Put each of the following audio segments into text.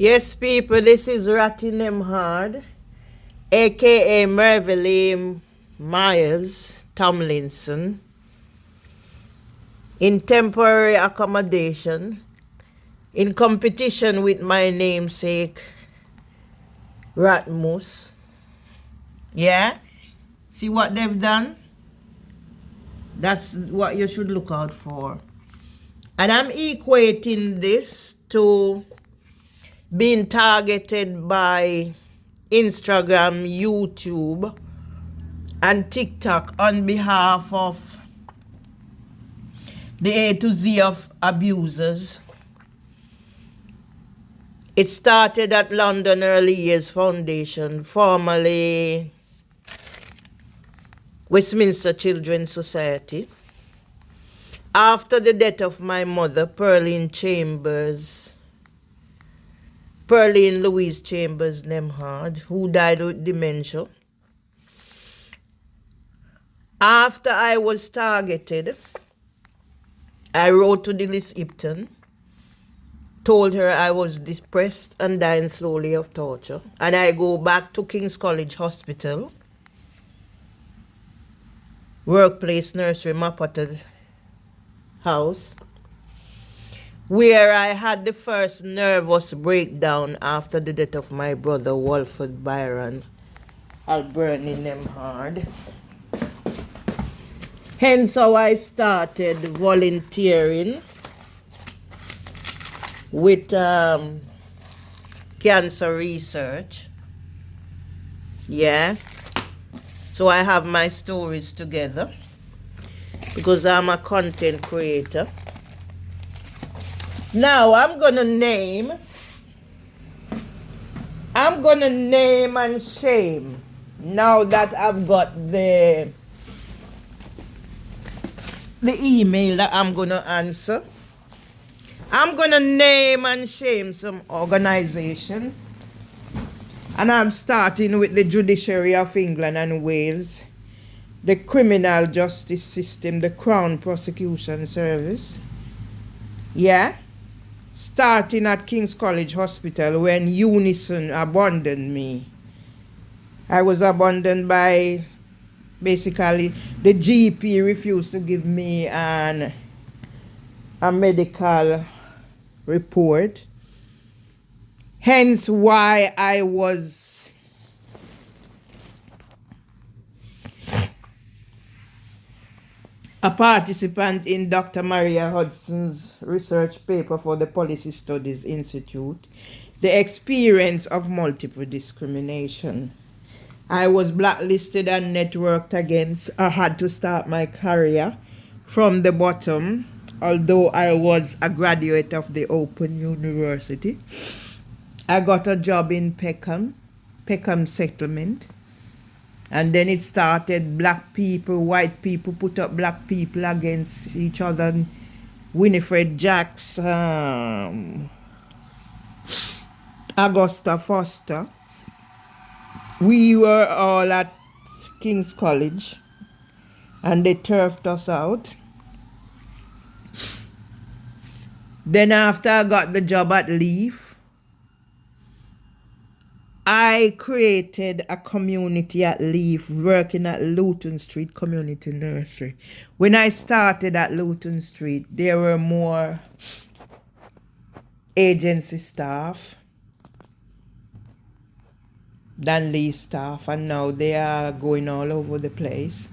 Yes, people, this is Ratty Nemhard, aka Merville Myers Tomlinson, in temporary accommodation, in competition with my namesake, Ratmus. Yeah? See what they've done? That's what you should look out for. And I'm equating this to being targeted by Instagram, YouTube, and TikTok on behalf of the A to Z of abusers. It started at London Early Years Foundation, formerly Westminster Children's Society. After the death of my mother, Pearline Louise Chambers Nemhard, who died with dementia. After I was targeted, I wrote to Dilys Ipton, told her I was depressed and dying slowly of torture. And I go back to King's College Hospital, workplace nursery Mapata house, where I had the first nervous breakdown after the death of my brother Walford Byron Alberni Nemhard. Hence how I started volunteering with cancer research. Yeah. So I have my stories together because I'm a content creator. Now I'm gonna name and shame now that I've got the email that I'm gonna answer. I'm gonna name and shame some organization, and I'm starting with the Judiciary of England and Wales, the Criminal Justice System, the Crown Prosecution Service. Yeah, starting at King's College Hospital when Unison abandoned me. I was abandoned by, basically, the GP refused to give me a medical report. Hence why I was a participant in Dr. Maria Hudson's research paper for the Policy Studies Institute, The Experience of Multiple Discrimination. I was blacklisted and networked against. I had to start my career from the bottom, although I was a graduate of the Open University. I got a job in Peckham Settlement. And then it started black people, white people put up black people against each other. Winifred Jacks, Augusta Foster. We were all at King's College and they turfed us out. Then after I got the job at Leaf, I created a community at Leaf working at Luton Street Community Nursery. When I started at Luton Street, there were more agency staff than Leaf staff, and now they are going all over the place.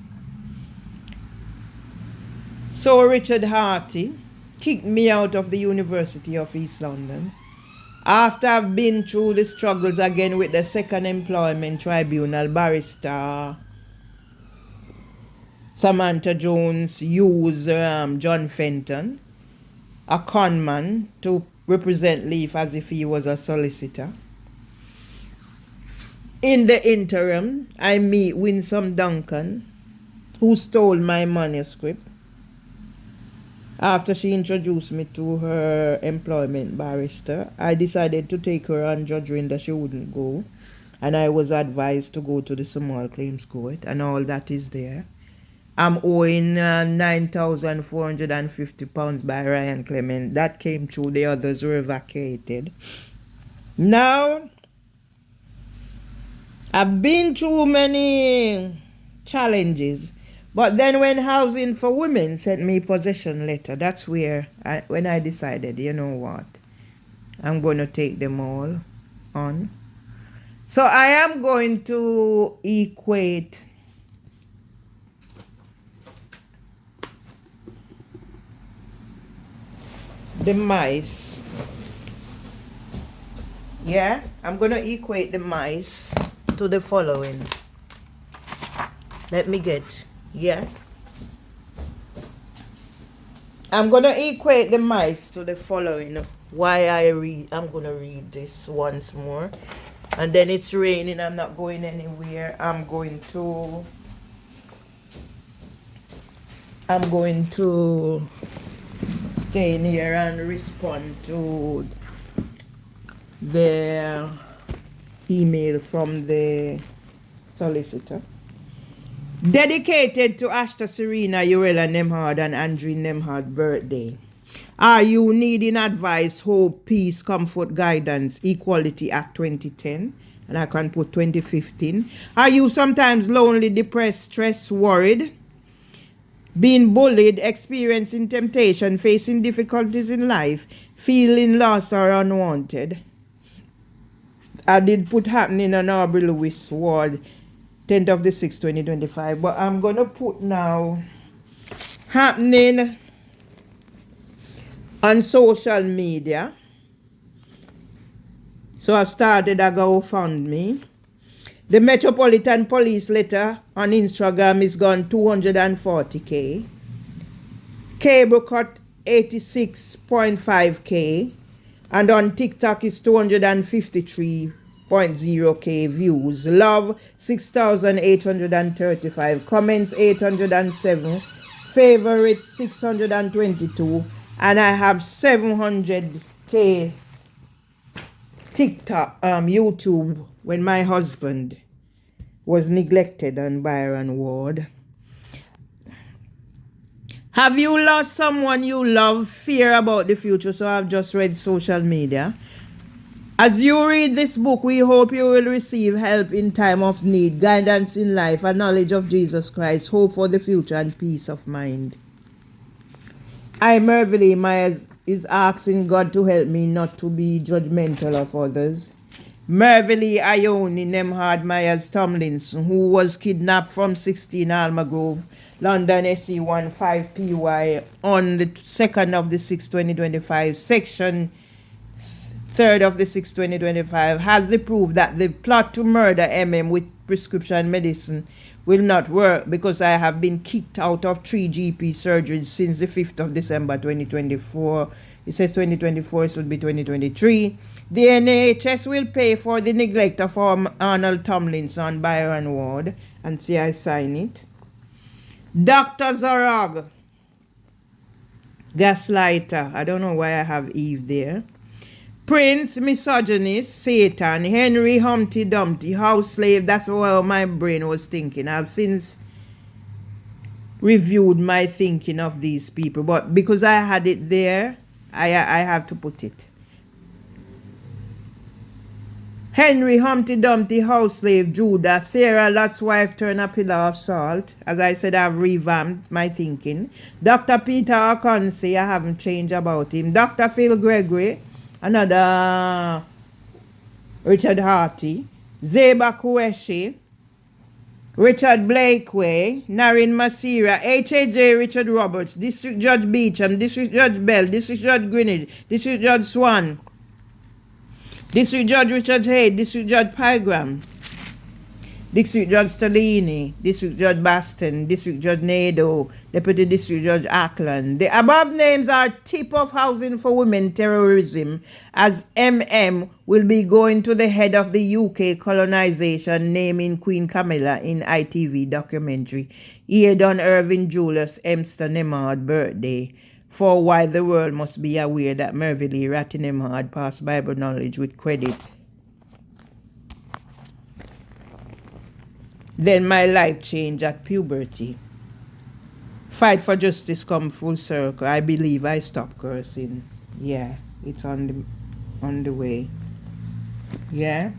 So Richard Harty kicked me out of the University of East London after I've been through the struggles again with the Second Employment Tribunal. Barrister Samantha Jones used John Fenton, a conman, to represent Leaf as if he was a solicitor. In the interim, I meet Winsome Duncan, who stole my manuscript after she introduced me to her employment barrister. I decided to take her on, judging that she wouldn't go, and I was advised to go to the Small Claims Court, and all that is there. I'm owing £9,450 by Ryan Clement. That came through, the others were vacated. Now, I've been through many challenges, but then when Housing for Women sent me possession letter, that's where when I decided, you know what, I'm going to take them all on. So I am going to equate the mice. Yeah, I'm going to equate the mice to the following. Let me get, yeah. I'm going to equate the mice to the following. I'm going to read this once more. And then it's raining, I'm not going anywhere. I'm going to stay in here and respond to the email from the solicitor. Dedicated to Ashta Serena Urella Nemhard and Andrew Nemhard birthday. Are you needing advice, hope, peace, comfort, guidance, Equality Act 2010? And I can put 2015. Are you sometimes lonely, depressed, stressed, worried? Being bullied, experiencing temptation, facing difficulties in life, feeling lost or unwanted? I did put happening on Aubrey Lewis Ward, 10th of the 6th, 2025. But I'm going to put now happening on social media. So I've started a GoFundMe. The Metropolitan Police letter on Instagram is gone 240k. Cable cut 86.5k. And on TikTok is 253.0k views. Love 6,835. Comments 807. Favorites 622. And I have 700k TikTok, YouTube, when my husband was neglected on Byron Ward. Have you lost someone you love? Fear about the future? So I've just read social media. As you read this book, we hope you will receive help in time of need, guidance in life, a knowledge of Jesus Christ, hope for the future, and peace of mind. I, Merville Myers, is asking God to help me not to be judgmental of others. Merville Ione Nemhard Myers Tomlinson, who was kidnapped from 16 Alma Grove, London SE15PY on the 2nd of the 6th, 2025, section 3rd of the 6th, 2025, has the proof that the plot to murder MM with prescription medicine will not work because I have been kicked out of 3 GP surgeries since the 5th of December 2024. It says 2024, it should be 2023. The NHS will pay for the neglect of Arnold Tomlinson, Byron Ward, and see I sign it. Dr. Zorog, gaslighter. I don't know why I have Eve there. Prince, misogynist, Satan, Henry Humpty Dumpty, house slave. That's what my brain was thinking. I've since reviewed my thinking of these people, but because I had it there, I have to put it. Henry Humpty Dumpty, house slave, Judah, Sarah Lot's wife turned a pillar of salt. As I said, I've revamped my thinking. Dr. Peter Okonsi, I haven't changed about him. Dr. Phil Gregory, another Richard Harty. Zeba Kueshi, Richard Blakeway, Narin Masira, H.A.J. Richard Roberts, District Judge Beecham, District Judge Bell, District Judge Greenwich, District Judge Swan, District Judge Richard Hay, District Judge Pygram, District Judge Stellini, District Judge Baston, District Judge Nado, Deputy District Judge Ackland. The above names are tip of Housing for Women terrorism, as MM will be going to the head of the UK colonization, naming Queen Camilla in ITV documentary, aired on Irving Julius Emster Nemhard birthday, for why the world must be aware that Merville Ratty Nemhard passed Bible knowledge with credit. Then my life changed at puberty. Fight for justice come full circle. I believe I stopped cursing. Yeah, it's on the way. Yeah.